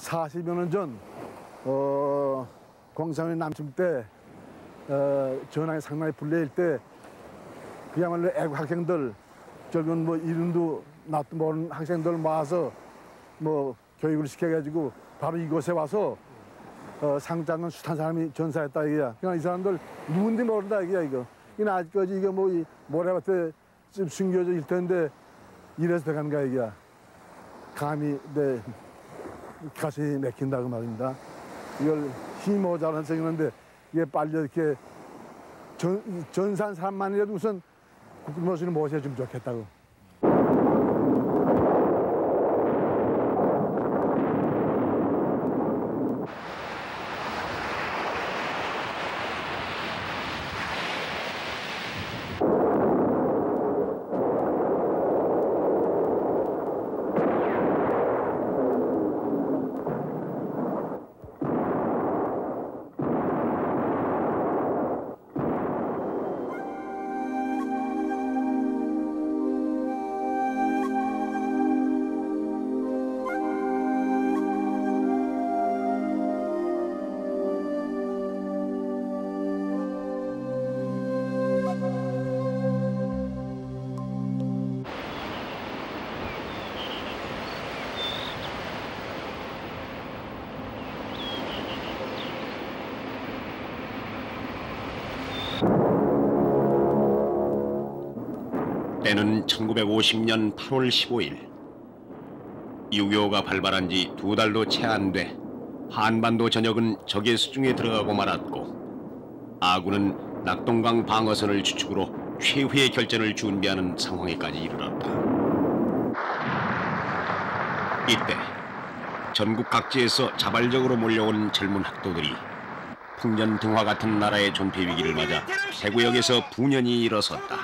40여 년 전 공산의 남중 때 전황이 상당히 불리할 때 그야말로 애국 학생들 결국은 뭐 이름도 낯도 모르는 학생들 모아서 뭐 교육을 시켜가지고 바로 이곳에 와서 상장은 숱한 사람이 전사했다 이거야. 그러니까 이 사람들 누군지 모른다 이거야 이거. 이건 아직까지 이거 뭐 이 모래밭에 좀 숨겨져 있을 텐데 이래서 들어간 거야 이거야. 감히 내 가슴이 맥힌다고 말입니다. 이걸 힘이 모자라서 생겼는데 이게 빨리 이렇게 전산 사람만이라도 우선 국무수를 모셔주면 좋겠다고. 때는 1950년 8월 15일. 6.25가 발발한 지 2달도 채 안 돼 한반도 전역은 적의 수중에 들어가고 말았고 아군은 낙동강 방어선을 주축으로 최후의 결전을 준비하는 상황에까지 이르렀다. 이때 전국 각지에서 자발적으로 몰려온 젊은 학도들이 풍년등화 같은 나라의 존폐 위기를 맞아 대구역에서 분연히 일어섰다.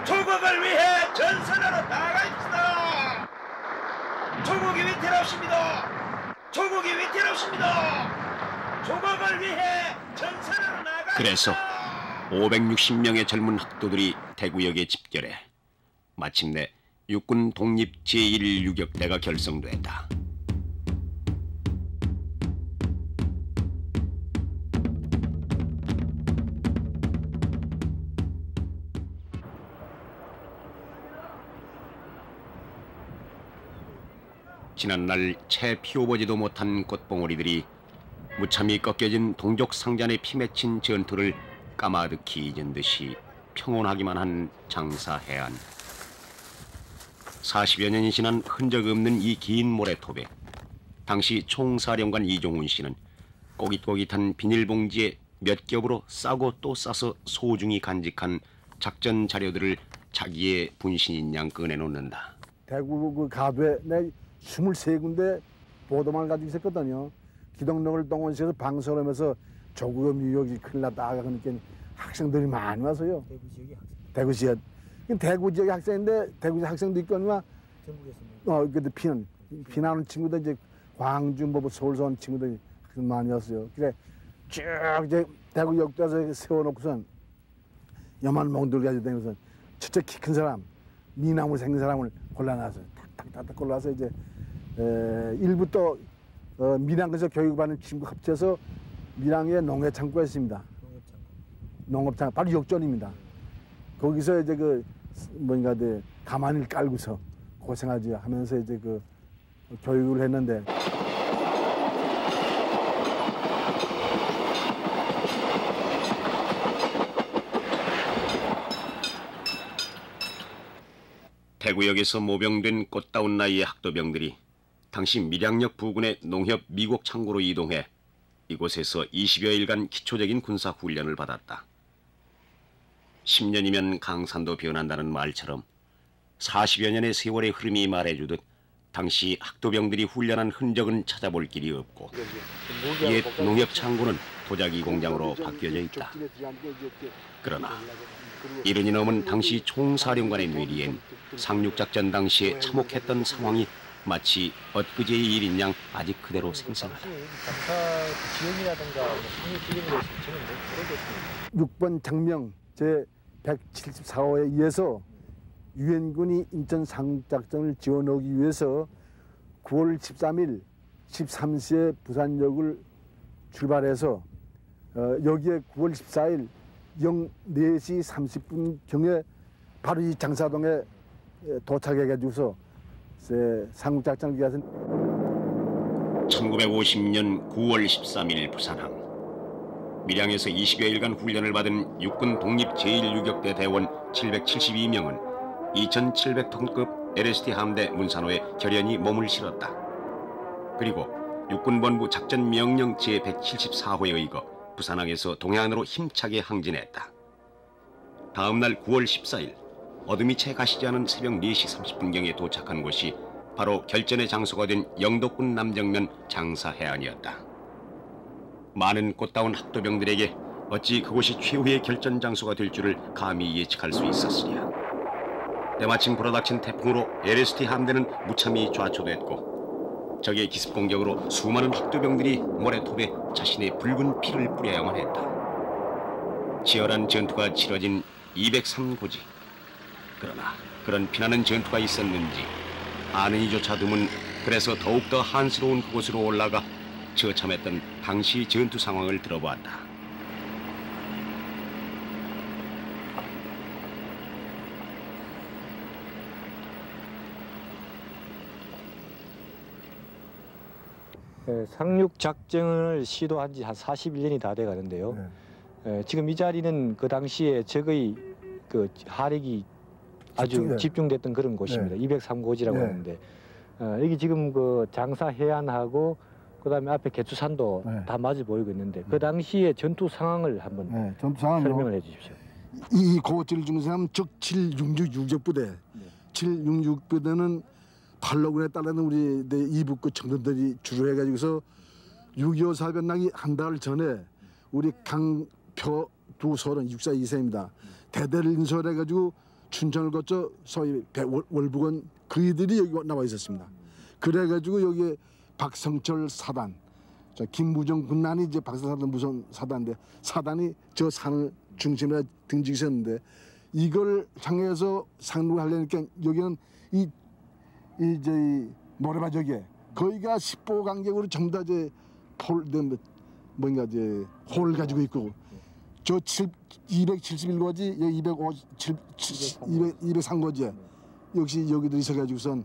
조국을 위해 전선으로 나아가십시다. 조국이 위태롭습니다. 조국이 위태롭습니다. 조국을 위해 전선으로 나아가십시다. 그래서 560명의 젊은 학도들이 대구역에 집결해 마침내 육군 독립 제1유격대가 결성됐다. 지난날 채 피워보지도 못한 꽃봉오리들이 무참히 꺾여진 동족 상잔에 피맺힌 전투를 까마득히 잊은 듯이 평온하기만 한 장사 해안. 40여 년이 지난 흔적 없는 이 긴 모래톱에 당시 총사령관 이종훈 씨는 꼬깃꼬깃한 비닐봉지에 몇 겹으로 싸고 또 싸서 소중히 간직한 작전 자료들을 자기의 분신인 양 꺼내놓는다. 대구 그 가도에 내 23군데 보도만 가지고 있었거든요. 기동력을 동원시켜서 방송을 하면서 조국의 미역이 큰일 났다. 그러니까 학생들이 많이 와서요. 대구 지역의 학생. 대구 지역. 대구 지역의 학생인데 대구 지역 학생도 있거니와 전국에서 근데 피나는 친구들 이제 광주 뭐 서울서 온 친구들이 많이 왔어요. 그래 쭉 이제 대구 역도에서 세워놓고선 여만 몽들 가지고 다니면서 저쪽 키 큰 사람, 미나무 생긴 사람을 골라놔서 탁탁탁 골라서 이제 일부터 밀양에서 교육받는 친구 합쳐서 밀양에 농해창고가 있습니다. 농업창고 바로 역전입니다. 거기서 이제 그 뭔가 가만히를 깔고서 고생하지 하면서 이제 그 교육을 했는데. 대구역에서 모병된 꽃다운 나이의 학도병들이 당시 밀양역 부근의 농협 미곡 창고로 이동해 이곳에서 20여일간 기초적인 군사 훈련을 받았다. 10년이면 강산도 변한다는 말처럼 40여 년의 세월의 흐름이 말해주듯 당시 학도병들이 훈련한 흔적은 찾아볼 길이 없고 옛 농협 창고는 도자기 공장으로 바뀌어져 있다. 그러나 70이 넘은 당시 총사령관의 뇌리엔 상륙작전 당시에 참혹했던 상황이 마치 엊그제의 일인 양 아직 그대로 생생하다. 장사 지형이라든가 상륙 지형에 대해서 저는 모르겠습니다. 6번 장명 제174호에 의해서 유엔군이 인천 상륙작전을 지원하기 위해서 9월 13일 13시에 부산역을 출발해서 여기에 9월 14일 04시 30분경에 바로 이 장사동에 도착해가지고서 상륙작전을 위해서 1950년 9월 13일 부산항. 밀양에서 20여일간 훈련을 받은 육군 독립 제1유격대 대원 772명은 2700톤급 LST 함대 문산호에 결연히 몸을 실었다. 그리고 육군본부 작전명령 제174호에 의거 부산항에서 동해안으로 힘차게 항진했다. 다음 날 9월 14일 어둠이 채 가시지 않은 새벽 4시 30분경에 도착한 곳이 바로 결전의 장소가 된 영덕군 남정면 장사해안이었다. 많은 꽃다운 학도병들에게 어찌 그곳이 최후의 결전 장소가 될 줄을 감히 예측할 수 있었으랴. 때마침 불어닥친 태풍으로 LST 함대는 무참히 좌초됐고 적의 기습 공격으로 수많은 학도병들이 모래톱에 자신의 붉은 피를 뿌려야만 했다. 치열한 전투가 치러진 203고지. 그러나 그런 피나는 전투가 있었는지 아는 이조차 드문, 그래서 더욱더 한스러운 그곳으로 올라가 처참했던 당시 전투 상황을 들어보았다. 상륙 작전을 시도한 지 한 41년이 다 돼 가는데요. 지금 이 자리는 그 당시에 적의 그 하력이 아주 집중됐던 그런 곳입니다. 203고지라고 하는데 여기 지금 그 장사 해안하고 그다음에 앞에 개추산도 다 마주 보이고 있는데 그 당시의 전투 상황을 한번 전투 상황 설명을 해주십시오. 이 고지를 중심하면 적 766 유격부대, 766 부대는 팔로군에 따르는 우리 이북구 청년들이 주로 해가지고서 6.25 사변 나기 한 달 전에 우리 강표 두 소련 6사 2세입니다. 대대를 인솔해가지고 춘천을 거쳐 소위 월북은 그이들이 여기 나와 있었습니다. 그래가지고 여기에 박성철 사단, 김무정 군란이 이제 박성철 무선 사단인데 사단이 저 산을 중심으로 등지셨는데 이걸 향해서 상륙을 하려니까 여기는 이제 모래바적에 거기가 10보 간격으로 전부 다 이제 뭔가 이제 홀을 가지고 있고 저 271고지 여기 203고지에 역시 여기들 있어가지고선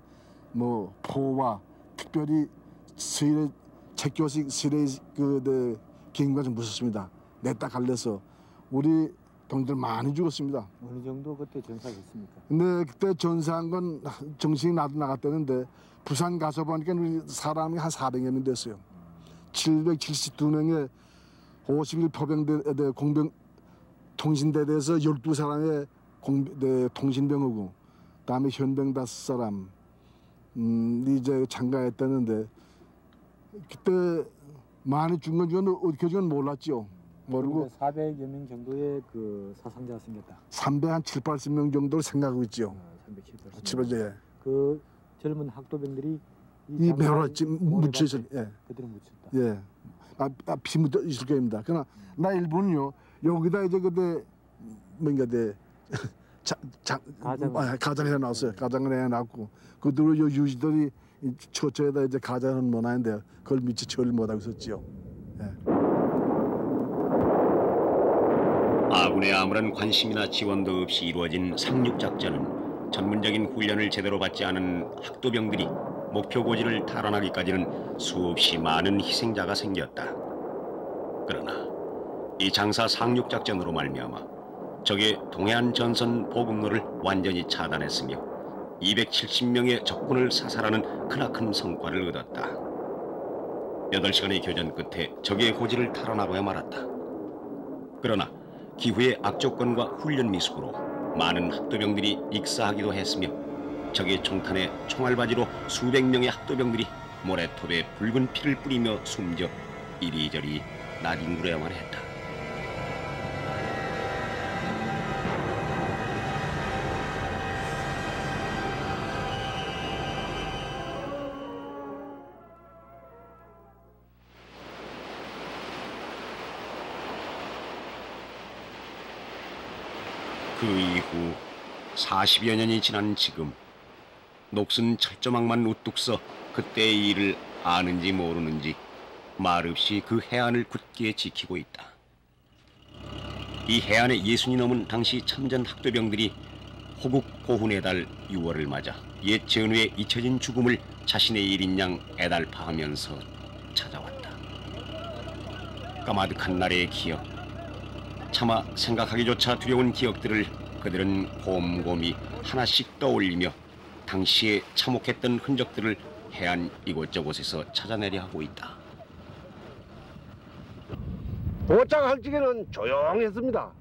뭐 포와 특별히 스일의 책교식 스일의 그 개인과 좀 무섭습니다. 냈다 갈려서 우리 동들 많이 죽었습니다. 어느 정도 그때 전사했습니까? 근데 그때 전사한 건 정신이 나갔다는데 부산 가서 보니까 우리 사람이 한 400여 명 됐어요. 772명의 51 포병대 공병 통신대대에서 12사람의 통신병하고 그다음에 현병 5사람 이제 참가했다는데 그때 많이 죽은 건 저는 어떻게 죽은 몰랐죠. 모르고 400여 명 정도의 그 사상자가 생겼다. 300 한 7, 80명 정도로 생각하고 있죠. 300, 80명. 예. 그 젊은 학도병들이 이 배로 묻혀서 그대로 묻혔다. 예. 피 묻어 있을 겁니다. 그러나 나 일본요 여기다 이제 그때 뭔가 가장을 해놨어요. 가장을 해놨고 그들로 요 유지들이 처처에다 이제 가장은 못하는데 그걸 미처 처리를 못하고 있었지요. 예. 아군의 아무런 관심이나 지원도 없이 이루어진 상륙작전은 전문적인 훈련을 제대로 받지 않은 학도병들이 목표 고지를 탈환하기까지는 수없이 많은 희생자가 생겼다. 그러나 이 장사 상륙작전으로 말미암아 적의 동해안 전선 보급로를 완전히 차단했으며 270명의 적군을 사살하는 크나큰 성과를 얻었다. 8시간의 교전 끝에 적의 고지를 탈환하고야 말았다. 그러나 기후의 악조건과 훈련 미숙으로 많은 학도병들이 익사하기도 했으며 적의 총탄에 총알바지로 수백 명의 학도병들이 모래톱에 붉은 피를 뿌리며 숨져 이리저리 나뒹굴어야만 했다. 그 이후 40여 년이 지난 지금 녹슨 철조망만 우뚝 서 그때의 일을 아는지 모르는지 말없이 그 해안을 굳게 지키고 있다. 이 해안에 60이 넘은 당시 참전 학도병들이 호국 고훈의 달 6월을 맞아 옛 전후의 잊혀진 죽음을 자신의 일인 양 애달파하면서 찾아왔다. 까마득한 날의 기억, 차마 생각하기조차 두려운 기억들을 그들은 곰곰이 하나씩 떠올리며 당시에 참혹했던 흔적들을 해안 이곳저곳에서 찾아내려 하고 있다. 도착할 적에는 조용했습니다.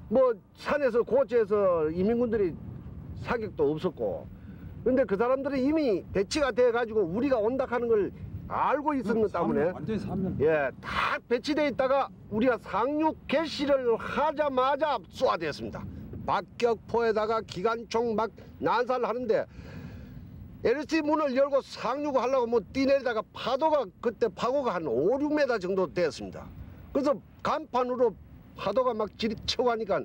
뭐 산에서 고지에서 이민군들이 사격도 없었고, 근데 그 사람들이 이미 배치가 돼 가지고 우리가 온다 하는 걸 알고 있었기 때문에 다 배치돼 있다가 우리가 상륙 개시를 하자마자 쏘아대었습니다. 박격포에다가 기관총 막 난사하는데 LC 문을 열고 상륙을 하려고 뭐 뛰내리다가 파도가 그때 파고가 한 5, 6m 정도 되었습니다. 그래서 간판으로 파도가 막 지리치고 하니까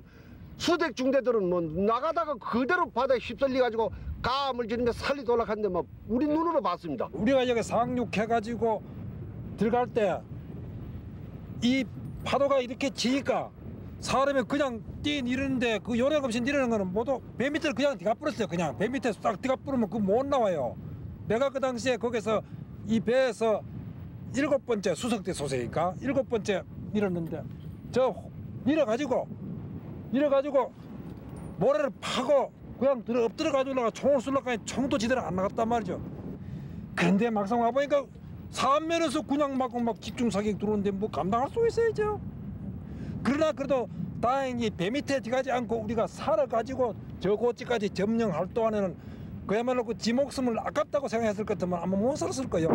수색 중대들은 뭐 나가다가 그대로 바다에 휩쓸려 가지고 까물 지르며 살리 돌아갔는데 뭐 우리 눈으로 봤습니다. 우리가 여기 상륙해가지고 들어갈 때 이 파도가 이렇게 치니까 사람이 그냥 뛰내리는데 그 요령 없이 내리는 거는 모두 배 밑을 그냥 뒤가 뿌렸어요. 그냥 배 밑에 싹 뒤가 뿌리면 그 못 나와요. 내가 그 당시에 거기서 이 배에서 7번째 수석대 소세니까 7번째 밀었는데 저 밀어가지고 모래를 파고 그냥 엎드려가지고 총을 쏠라까지 총도 제대로 안 나갔단 말이죠. 그런데 막상 와보니까 사면에서 그냥 막 집중 사격 들어오는데 뭐 감당할 수 있어야죠. 그러나 그래도 다행히 배 밑에 들어가지 않고 우리가 살아가지고 저 고지까지 점령할 동안에는 그야말로 그 지 목숨을 아깝다고 생각했을 것 같으면 아마 못 살았을 거예요.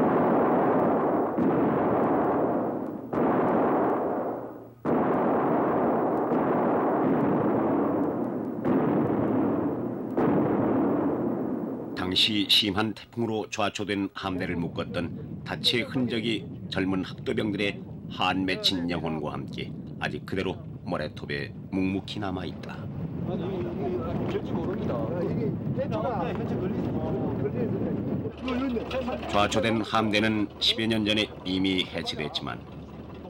당시 심한 태풍으로 좌초된 함대를 묶었던 닻의 흔적이 젊은 학도병들의 한 맺힌 영혼과 함께 아직 그대로 모래톱에 묵묵히 남아있다. 좌초된 함대는 10여 년 전에 이미 해체됐지만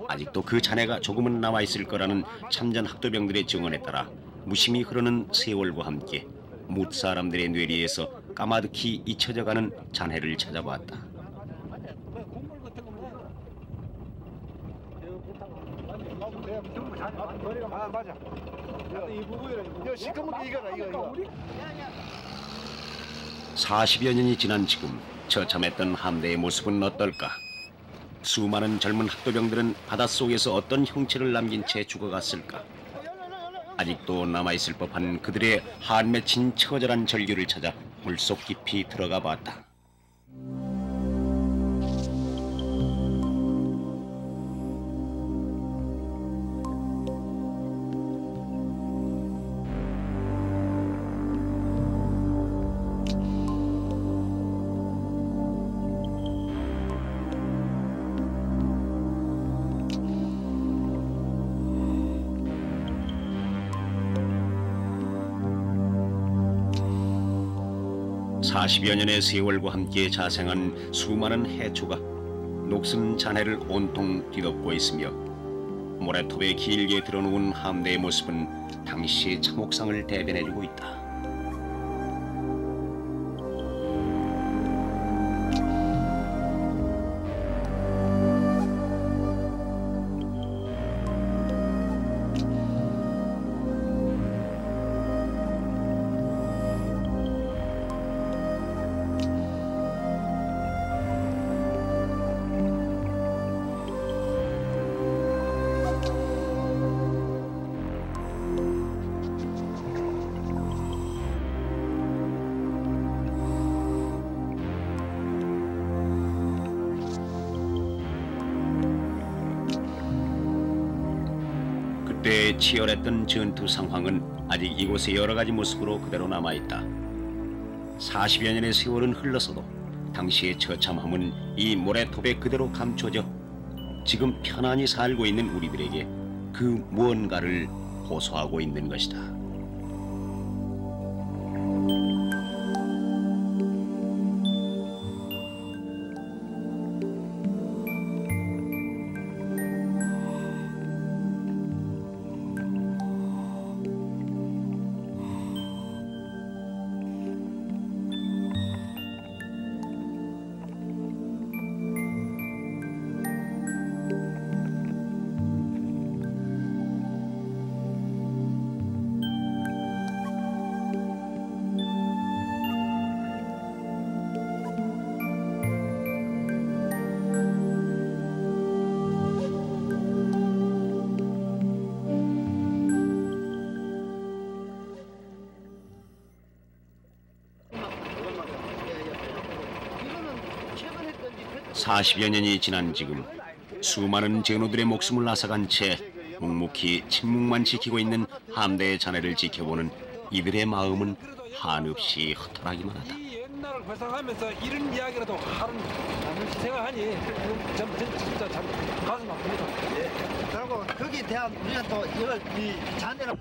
아직도 그 잔해가 조금은 남아있을 거라는 참전 학도병들의 증언에 따라 무심히 흐르는 세월과 함께 뭇 사람들의 뇌리에서 까마득히 잊혀져가는 잔해를 찾아보았다. 아 맞아. 이 부분이라 시커멓게 이거. 40여 년이 지난 지금 처참했던 함대의 모습은 어떨까? 수많은 젊은 학도병들은 바닷속에서 어떤 형체를 남긴 채 죽어갔을까? 아직도 남아있을 법한 그들의 한 맺힌 처절한 절규를 찾아 물속 깊이 들어가 봤다. (40여) 년의 세월과 함께 자생한 수많은 해초가 녹슨 잔해를 온통 뒤덮고 있으며 모래톱에 길게 드러누운 함대의 모습은 당시의 참혹상을 대변해주고 있다. 그때 치열했던 전투 상황은 아직 이곳의 여러 가지 모습으로 그대로 남아있다. 40여 년의 세월은 흘러서도 당시의 처참함은 이 모래톱에 그대로 감춰져 지금 편안히 살고 있는 우리들에게 그 무언가를 호소하고 있는 것이다. 40여 년이 지난 지금 수많은 전우들의 목숨을 앗아간 채 묵묵히 침묵만 지키고 있는 함대의 잔해를 지켜보는 이들의 마음은 한없이 허탈하기만 하다. 이 옛날을 회상하면서 이런 이야기라도 하는 생각하니 진짜 참 가슴 아픕니다. 예. 그리고 거기에 대한 우리가 또 이걸 이 잔해를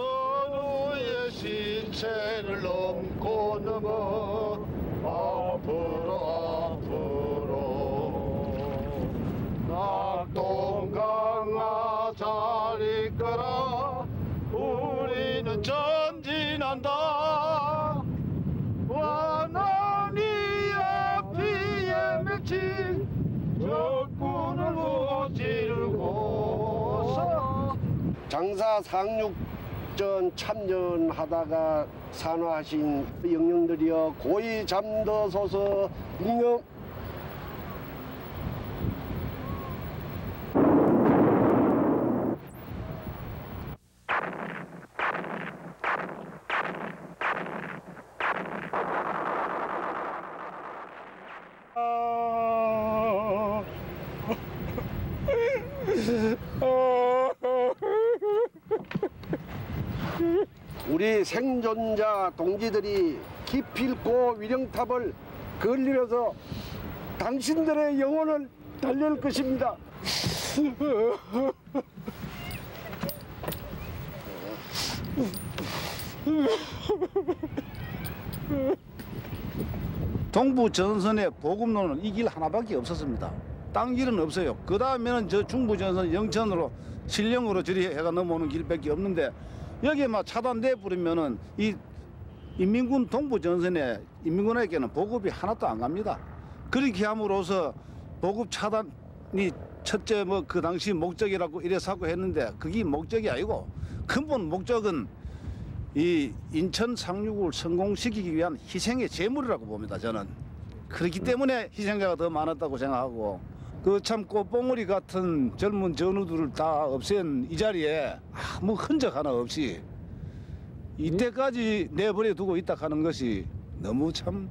선우의 신체를 넘고 넘어 앞으로 낙동강아 잘 이끌어 우리는 전진한다. 완원이 앞이에 맺힌 적군을 무찌르고서 장사 상륙전 참전하다가 산화하신 영령들이여 고이 잠들어서서 잉여 우리 생존자 동지들이 기필코 위령탑을 건리려서 당신들의 영혼을 달랠 것입니다. 동부 전선의 보급로는 이 길 하나밖에 없었습니다. 딴 길은 없어요. 그 다음에는 저 중부 전선 영천으로 신령으로 저리 해가 넘어오는 길밖에 없는데 여기에 막 차단돼 버리면은 이 인민군 동부 전선에 인민군에게는 보급이 하나도 안 갑니다. 그렇게 함으로써 보급 차단이 첫째 뭐 그 당시 목적이라고 이래 사고 했는데 그게 목적이 아니고 근본 목적은 이 인천 상륙을 성공시키기 위한 희생의 제물이라고 봅니다. 저는 그렇기 때문에 희생자가 더 많았다고 생각하고 그 참 꽃봉오리 같은 젊은 전우들을 다 없앤 이 자리에 아무 흔적 하나 없이 이때까지 내버려 두고 있다 하는 것이 너무 참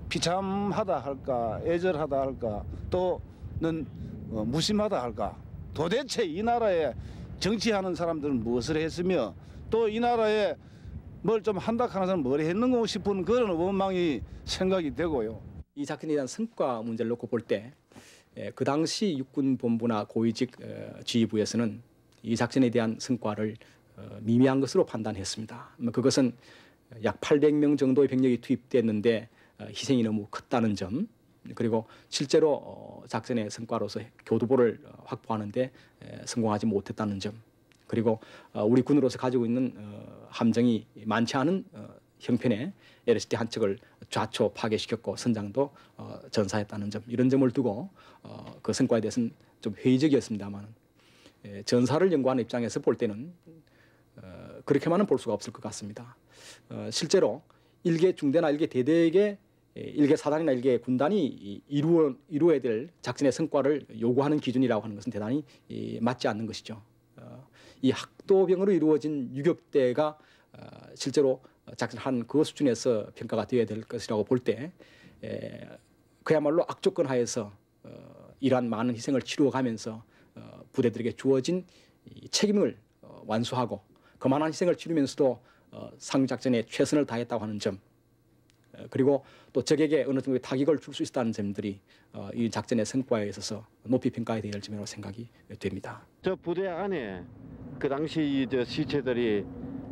비참하다 할까 애절하다 할까 또는 무심하다 할까. 도대체 이 나라에 정치하는 사람들은 무엇을 했으며 또 이 나라에 뭘 좀 한다 하는 사람은 뭘 했는가 싶은 그런 원망이 생각이 되고요. 이 작전에 대한 성과 문제를 놓고 볼 때 그 당시 육군본부나 고위직 지휘부에서는 이 작전에 대한 성과를 미미한 것으로 판단했습니다. 그것은 약 800명 정도의 병력이 투입됐는데 희생이 너무 컸다는 점, 그리고 실제로 작전의 성과로서 교두보를 확보하는데 성공하지 못했다는 점, 그리고 우리 군으로서 가지고 있는 함정이 많지 않은 형편의 LSD 한 척을 좌초 파괴시켰고 선장도 전사했다는 점, 이런 점을 두고 그 성과에 대해서는 좀 회의적이었습니다만 전사를 연구하는 입장에서 볼 때는 그렇게만은 볼 수가 없을 것 같습니다. 실제로 일개 중대나 일개 대대에게 일개 사단이나 일개 군단이 이루어야 될 작전의 성과를 요구하는 기준이라고 하는 것은 대단히 맞지 않는 것이죠. 이 학도병으로 이루어진 유격대가 실제로 작전한 그 수준에서 평가가 되어야 될 것이라고 볼 때 그야말로 악조건 하에서 이러한 많은 희생을 치루어가면서 부대들에게 주어진 책임을 완수하고 그만한 희생을 치르면서도 상륙작전에 최선을 다했다고 하는 점, 그리고 또 적에게 어느 정도의 타격을 줄 수 있다는 점들이 이 작전의 성과에 있어서 높이 평가해야 될 점이라고 생각이 됩니다. 저 부대 안에 그 당시 저 시체들이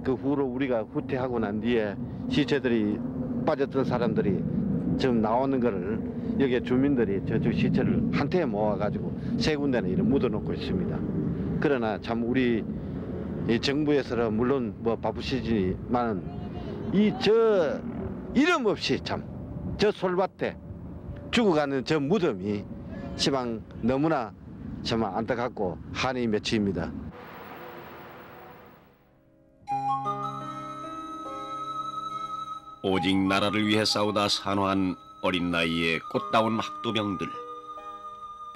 그 후로 우리가 후퇴하고 난 뒤에 시체들이 빠졌던 사람들이 지금 나오는 거를 여기 주민들이 저쪽 시체를 한테 모아가지고 세 군데는 이렇게 묻어놓고 있습니다. 그러나 참 우리 이 정부에서는 물론 뭐 바쁘시지만 저 이름 없이 참 저 솔밭에 죽어가는 저 무덤이 시방 너무나 참 안타깝고 한이 맺힙니다. 오직 나라를 위해 싸우다 산화한 어린 나이의 꽃다운 학도병들.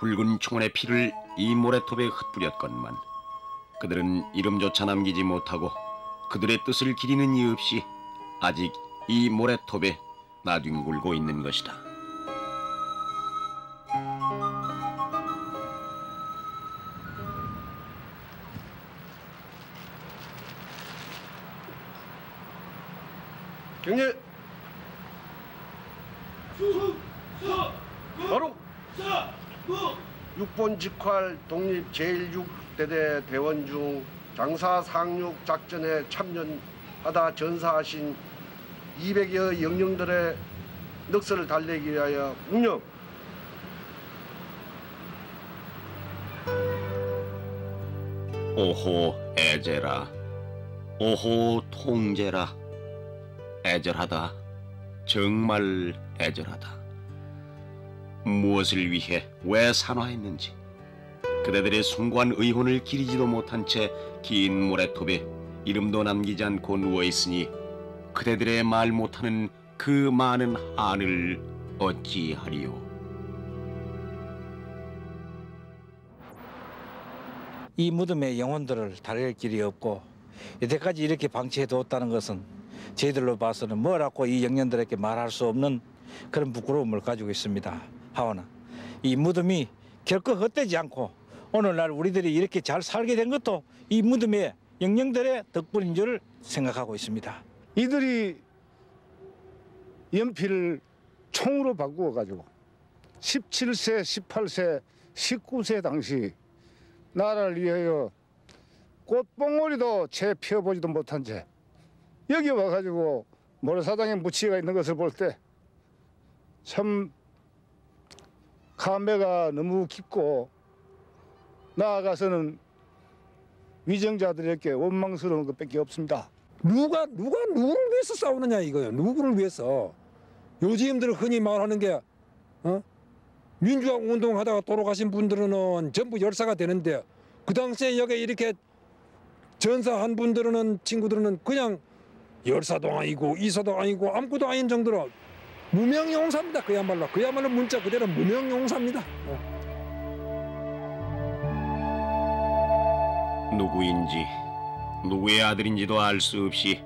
붉은 총알의 피를 이 모래톱에 흩뿌렸건만 그들은 이름조차 남기지 못하고 그들의 뜻을 기리는 이 없이 아직 이 모래톱에 나뒹굴고 있는 것이다. 경례. 바로 6번 직활 독립 제1육대대 대원 중 장사 상륙 작전에 참전하다 전사하신 200여 영령들의 넋을 달래기 위하여 묵념. 오호 애제라, 오호 통제라. 애절하다, 정말 애절하다. 무엇을 위해 왜 산화했는지 그대들의 숭고한 의혼을 기리지도 못한 채 긴 모래톱에 이름도 남기지 않고 누워있으니 그대들의 말 못하는 그 많은 한을 어찌하리요. 이 무덤의 영혼들을 달랠 길이 없고 여태까지 이렇게 방치해두었다는 것은 저희들로 봐서는 뭐라고 이 영년들에게 말할 수 없는 그런 부끄러움을 가지고 있습니다. 하오나 이 무덤이 결코 헛되지 않고 오늘날 우리들이 이렇게 잘 살게 된 것도 이 무덤의 영령들의 덕분인 줄 생각하고 있습니다. 이들이 연필을 총으로 바꾸어가지고 17세, 18세, 19세 당시 나라를 위하여 꽃봉오리도 채 피워보지도 못한 채 여기 와가지고 모래사장에 묻히가 있는 것을 볼 때 참 감회가 너무 깊고 나아가서는 위정자들에게 원망스러운 것밖에 없습니다. 누가 누구를 위해서 싸우느냐 이거예요. 누구를 위해서. 요즘들 흔히 말하는 게 민주화 운동하다가 돌아가신 분들은 전부 열사가 되는데 그 당시에 여기 이렇게 전사한 분들은 친구들은 그냥 열사도 아니고 이사도 아니고 아무것도 아닌 정도로 무명용사입니다. 그야말로 문자 그대로 무명용사입니다. 누구인지 누구의 아들인지도 알 수 없이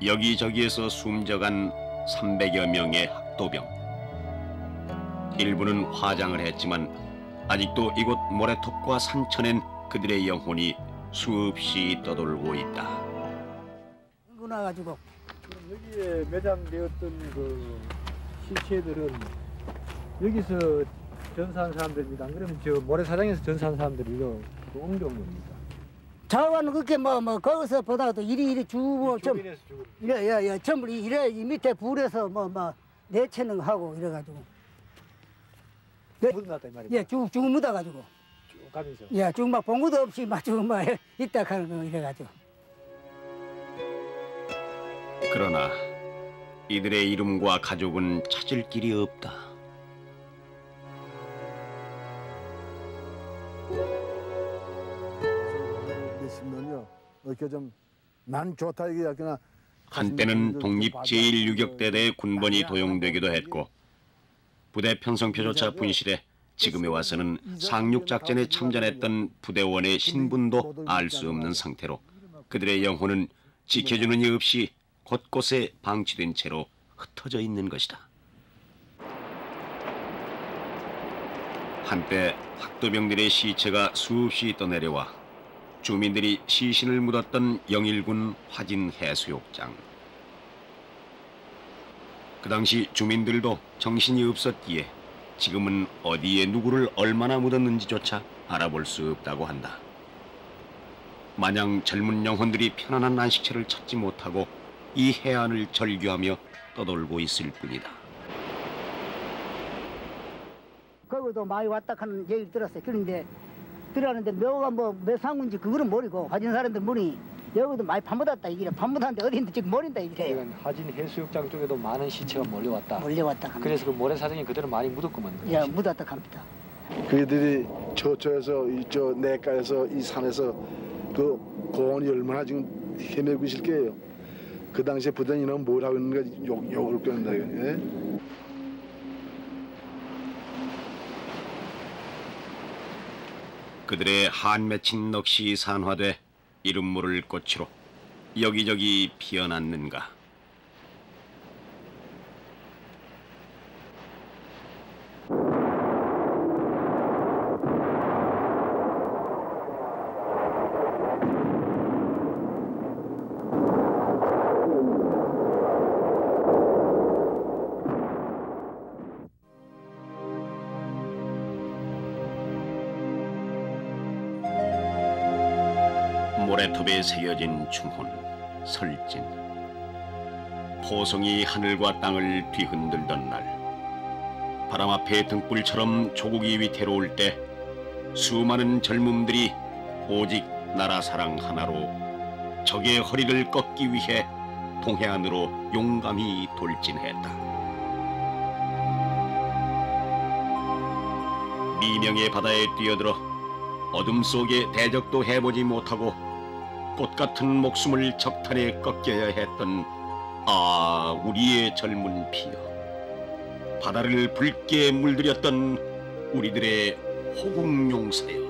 여기저기에서 숨져간 300여 명의 학도병. 일부는 화장을 했지만 아직도 이곳 모래톱과 산천엔 그들의 영혼이 수없이 떠돌고 있다. 나가지고 여기에 매장되었던 그 시체들은 여기서 전사한 사람들입니다. 안 그러면 저 모래사장에서 전사한 사람들이 옮겨온 겁니다. 자원 그렇게 뭐 거기서 보다도 이리 주고 좀 예 전부 이래 이 밑에 불에서 뭐 내체능 하고 이래가지고 묻어놨다 이 말이야. 쭉 묻어가지고 쭉 가면서 쭉 막 봉구도 없이 쭉 있다 하는 거 이래가지고. 그러나 이들의 이름과 가족은 찾을 길이 없다. 몇십 년요. 이렇게 좀 난 좋다 이게 그냥 한때는 독립 제1유격대대의 군번이 도용되기도 했고 부대 편성표조차 분실해 지금에 와서는 상륙작전에 참전했던 부대원의 신분도 알 수 없는 상태로 그들의 영혼은 지켜주는 이 없이 곳곳에 방치된 채로 흩어져 있는 것이다. 한때 학도병들의 시체가 수없이 떠내려와 주민들이 시신을 묻었던 영일군 화진 해수욕장. 그 당시 주민들도 정신이 없었기에 지금은 어디에 누구를 얼마나 묻었는지조차 알아볼 수 없다고 한다. 마냥 젊은 영혼들이 편안한 안식처를 찾지 못하고 이 해안을 절규하며 떠돌고 있을 뿐이다. 거기도 많이 왔다 하는 얘기 들었어요. 그런데 들었는데 묘가 몇 상군지 그거는 모르고 가진 사람들 모르니 여기도 많이 파묻었다 이기래. 파묻었는데 어디인데 지금 모른다 이기래. 하진 해수욕장 쪽에도 많은 시체가 몰려왔다. 합니다. 그래서 그 모래사장이 그대로 많이 묻었구만. 예, 묻었다 합니다. 그들이 저쪽에서 이쪽 내가에서 이 산에서 그 고원이 얼마나 지금 헤매고 있을 거예요. 그 당시에 부대 인원은 뭘 하고 있는가 욕을 끊는다. 예? 그들의 한 맺힌 넋이 산화돼 이름 모를 꽃으로 여기저기 피어났는가. 모래톱에 새겨진 충혼, 설진. 포성이 하늘과 땅을 뒤흔들던 날, 바람 앞에 등불처럼 조국이 위태로울 때 수많은 젊음들이 오직 나라 사랑 하나로 적의 허리를 꺾기 위해 동해안으로 용감히 돌진했다. 미명의 바다에 뛰어들어 어둠 속에 대적도 해보지 못하고 꽃같은 목숨을 적탄에 꺾여야 했던 우리의 젊은 피여, 바다를 붉게 물들였던 우리들의 호국용사여.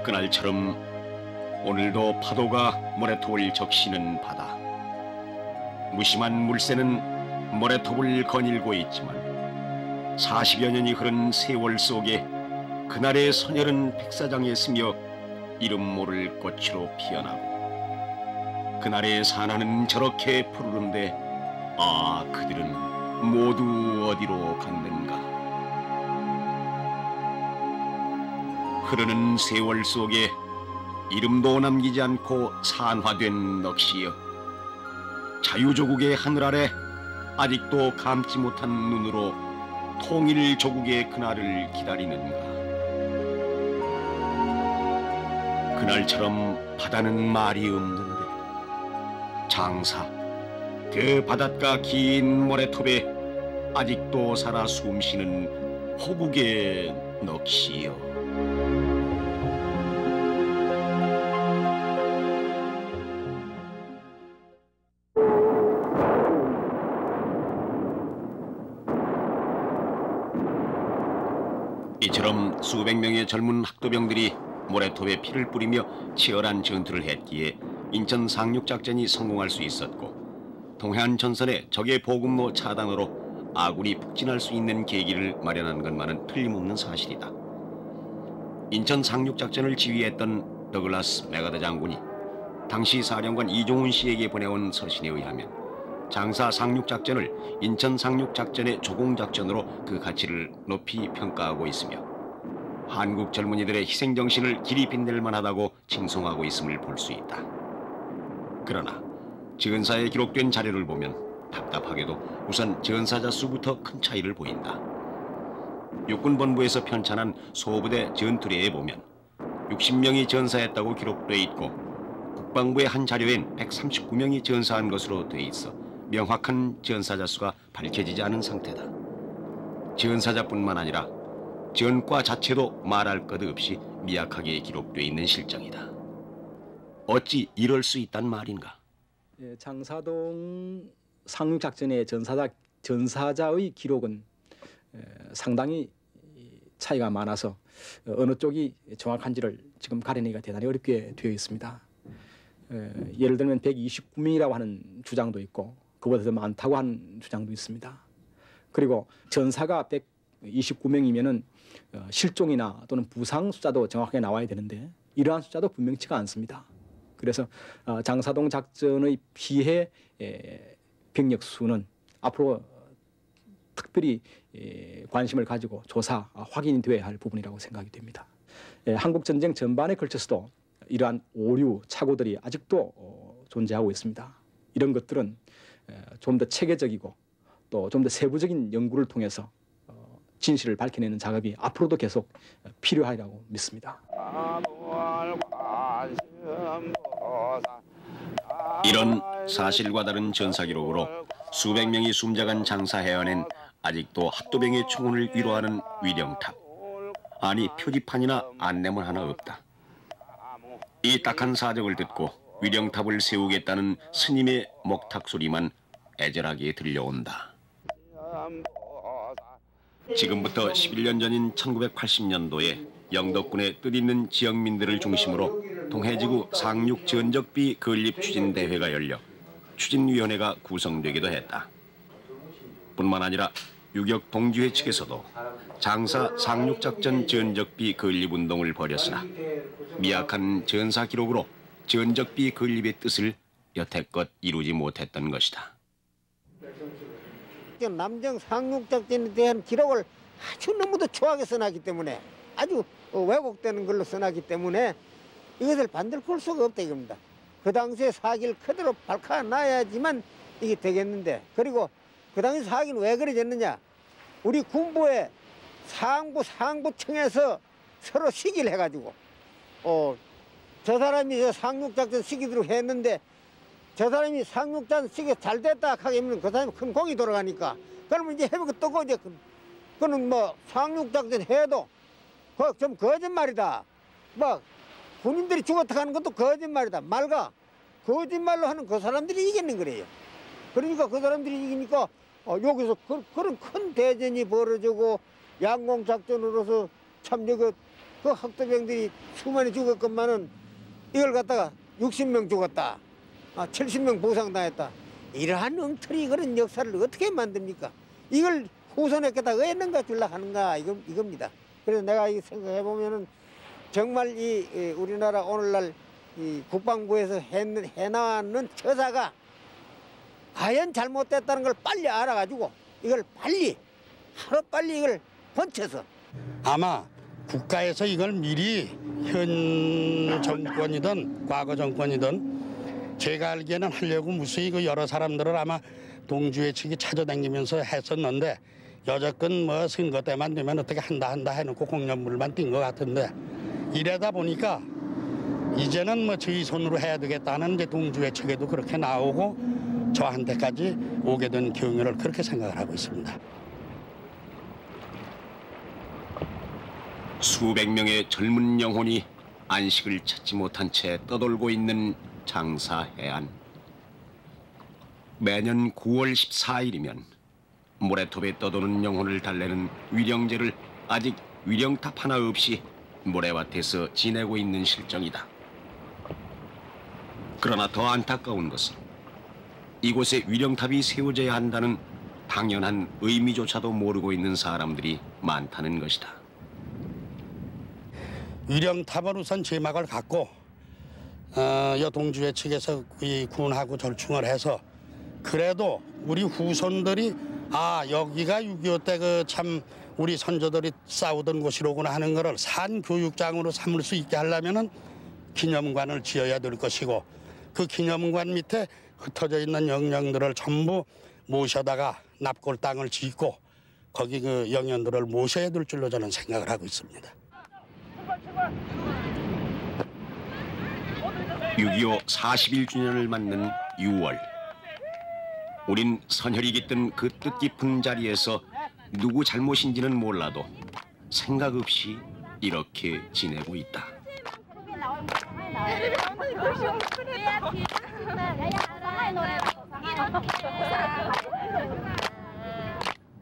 그날처럼 오늘도 파도가 모래톱을 적시는 바다. 무심한 물새는 모래톱을 거닐고 있지만 40여 년이 흐른 세월 속에 그날의 소녀는 백사장에 스며 이름 모를 꽃으로 피어나고 그날의 산하는 저렇게 푸르른데 그들은 모두 어디로 갔는가. 흐르는 세월 속에 이름도 남기지 않고 산화된 넋이여, 자유조국의 하늘 아래 아직도 감지 못한 눈으로 통일조국의 그날을 기다리는가. 그날처럼 바다는 말이 없는데 장사, 그 바닷가 긴 모래톱에 아직도 살아 숨쉬는 호국의 넋이여. 이처럼 수백 명의 젊은 학도병들이 모래톱에 피를 뿌리며 치열한 전투를 했기에 인천 상륙작전이 성공할 수 있었고, 동해안 전선의 적의 보급로 차단으로 아군이 북진할 수 있는 계기를 마련한 것만은 틀림없는 사실이다. 인천 상륙작전을 지휘했던 더글라스 메가더 장군이 당시 사령관 이종훈 씨에게 보내온 서신에 의하면 장사 상륙작전을 인천 상륙작전의 조공작전으로 그 가치를 높이 평가하고 있으며 한국 젊은이들의 희생정신을 길이 빛낼 만하다고 칭송하고 있음을 볼 수 있다. 그러나 전사에 기록된 자료를 보면 답답하게도 우선 전사자 수부터 큰 차이를 보인다. 육군본부에서 편찬한 소부대 전투례에 보면 60명이 전사했다고 기록돼 있고, 국방부의 한 자료엔 139명이 전사한 것으로 돼 있어 명확한 전사자 수가 밝혀지지 않은 상태다. 전사자뿐만 아니라 전과 자체도 말할 것 없이 미약하게 기록돼 있는 실정이다. 어찌 이럴 수 있단 말인가? 장사동 상륙작전의 전사자의 기록은 상당히 차이가 많아서 어느 쪽이 정확한지를 지금 가려내기가 대단히 어렵게 되어 있습니다. 예를 들면 129명이라고 하는 주장도 있고 그보다 더 많다고 하는 주장도 있습니다. 그리고 전사가 129명이면은 실종이나 또는 부상 숫자도 정확하게 나와야 되는데 이러한 숫자도 분명치가 않습니다. 그래서 장사동 작전의 피해 병력 수는 앞으로 특별히 관심을 가지고 조사, 확인되어야 할 부분이라고 생각이 됩니다. 한국 전쟁 전반에 걸쳐서도 이러한 오류, 착오들이 아직도 존재하고 있습니다. 이런 것들은 좀 더 체계적이고 또 좀 더 세부적인 연구를 통해서 진실을 밝혀내는 작업이 앞으로도 계속 필요하리라고 믿습니다. 이런 사실과 다른 전사 기록으로 수백 명이 숨져간 장사해안엔 아직도 학도병의 총혼을 위로하는 위령탑, 아니 표지판이나 안내문 하나 없다. 이 딱한 사정을 듣고 위령탑을 세우겠다는 스님의 먹탁 소리만 애절하게 들려온다. 지금부터 11년 전인 1980년도에 영덕군의 뜻있는 지역민들을 중심으로 동해지구 상륙 전적비 건립 추진대회가 열려 추진위원회가 구성되기도 했다. 뿐만 아니라 유격 동지회 측에서도 장사 상륙작전 전적비 건립 운동을 벌였으나 미약한 전사 기록으로 전적비 건립의 뜻을 여태껏 이루지 못했던 것이다. 남정 상륙작전에 대한 기록을 아주 너무도 추하게 써놨기 때문에 아주 왜곡되는 걸로 써놨기 때문에 이것을 반들걸 수가 없다 이겁니다. 그 당시에 사기를 그대로 밝혀놔야지만 이게 되겠는데, 그리고 그 당시 사기는 왜 그래졌느냐, 우리 군부의 상부청에서 서로 시기를 해가지고 저 사람이 저 상륙작전 시기대로 했는데 저 사람이 상륙작전 시기 잘 됐다 하면 그 사람이 큰 공이 돌아가니까 그러면 이제 해보고 뜨고 이제 그는 뭐 상륙작전 해도 그거 좀 거짓말이다. 뭐 군인들이 죽었다 하는 것도 거짓말이다. 말가 거짓말로 하는 그 사람들이 이기는 거래요. 그러니까 그 사람들이 이기니까 여기서 그런 큰 대전이 벌어지고 양공작전으로서 참 그 학도병들이 수많이 죽었건만은 이걸 갖다가 60명 죽었다. 70명 보상당했다. 이러한 엉터리 그런 역사를 어떻게 만듭니까? 이걸 후손에게다 왜 넘겨 주려고 하는가 이겁니다. 그래서 내가 생각해보면은 정말 이 우리나라 오늘날 이 국방부에서 해나가는 처사가 과연 잘못됐다는 걸 빨리 알아가지고 이걸 하루빨리 이걸 본쳐서 아마 국가에서 이걸 미리 현 정권이든 과거 정권이든 제가 알기에는 하려고 무수히 그 여러 사람들을 아마 동주회 측이 찾아다니면서 했었는데 여적건 뭐 선거 때만 되면 어떻게 한다 해놓고 공연물만 띈 것 같은데 이러다 보니까 이제는 뭐 저희 손으로 해야 되겠다는 이제 동주회 측에도 그렇게 나오고 저한테까지 오게 된 경우를 그렇게 생각을 하고 있습니다. 수백 명의 젊은 영혼이 안식을 찾지 못한 채 떠돌고 있는 장사 해안. 매년 9월 14일이면 모래톱에 떠도는 영혼을 달래는 위령제를 아직 위령탑 하나 없이 모래밭에서 지내고 있는 실정이다. 그러나 더 안타까운 것은 이곳에 위령탑이 세워져야 한다는 당연한 의미조차도 모르고 있는 사람들이 많다는 것이다. 위령탑은 우선 제막을 갖고 여동주회 측에서 이 군하고 절충을 해서 그래도 우리 후손들이 여기가 6.25 때 그 참 우리 선조들이 싸우던 곳이로구나 하는 거를 산교육장으로 삼을 수 있게 하려면은 기념관을 지어야 될 것이고 그 기념관 밑에 흩어져 있는 영령들을 전부 모셔다가 납골 땅을 짓고 거기 그 영령들을 모셔야 될 줄로 저는 생각을 하고 있습니다. 6.25 41주년을 맞는 6월. 우린 선혈이 깃든 그 뜻깊은 자리에서 누구 잘못인지는 몰라도 생각 없이 이렇게 지내고 있다.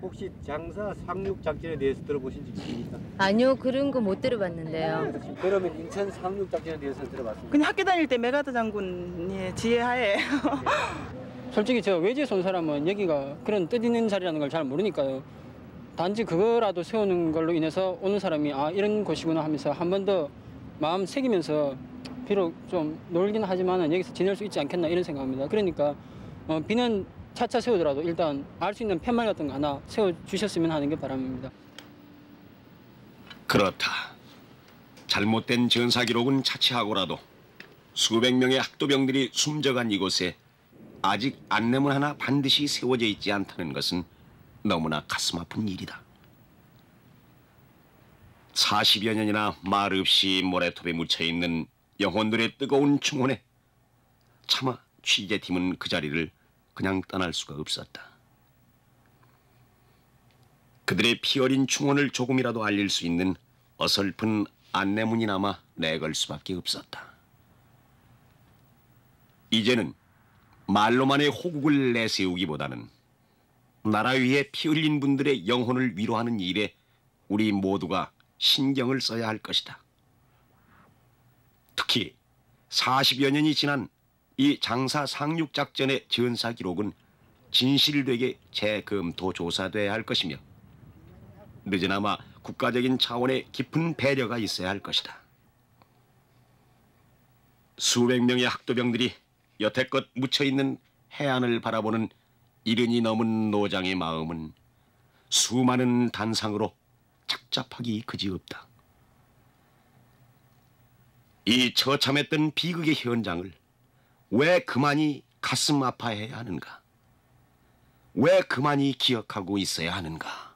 혹시 장사 상륙 작전에 대해서 들어보신 적 있습니까? 아니요, 그런 거 못 들어봤는데요. 그러면 인천 상륙 작전에 대해서 들어봤습니까? 그냥 학교 다닐 때 메가드 장군의 지혜하에 솔직히 저 외지에서 온 사람은 여기가 그런 뜻 있는 자리라는 걸 잘 모르니까요. 단지 그거라도 세우는 걸로 인해서 오는 사람이 이런 곳이구나 하면서 한 번 더 마음 새기면서 비록 좀 놀긴 하지만 여기서 지낼 수 있지 않겠나 이런 생각합니다. 그러니까 비는 차차 세우더라도 일단 알 수 있는 팻말 같은 거 하나 세워주셨으면 하는 게 바람입니다. 그렇다. 잘못된 전사 기록은 차치하고라도 수백 명의 학도병들이 숨져간 이곳에 아직 안내문 하나 반드시 세워져 있지 않다는 것은 너무나 가슴 아픈 일이다. 40여 년이나 말 없이 모래톱에 묻혀있는 영혼들의 뜨거운 충원에 차마 취재팀은 그 자리를 그냥 떠날 수가 없었다. 그들의 피 어린 충원을 조금이라도 알릴 수 있는 어설픈 안내문이나마 내걸 수밖에 없었다. 이제는 말로만의 호국을 내세우기보다는 나라 위에 피 흘린 분들의 영혼을 위로하는 일에 우리 모두가 신경을 써야 할 것이다. 특히 40여 년이 지난 이 장사 상륙작전의 전사 기록은 진실되게 재검토 조사돼야 할 것이며 늦으나마 국가적인 차원의 깊은 배려가 있어야 할 것이다. 수백 명의 학도병들이 여태껏 묻혀있는 해안을 바라보는 70이 넘은 노장의 마음은 수많은 단상으로 착잡하기 그지없다. 이 처참했던 비극의 현장을 왜 그만이 가슴 아파해야 하는가? 왜 그만이 기억하고 있어야 하는가?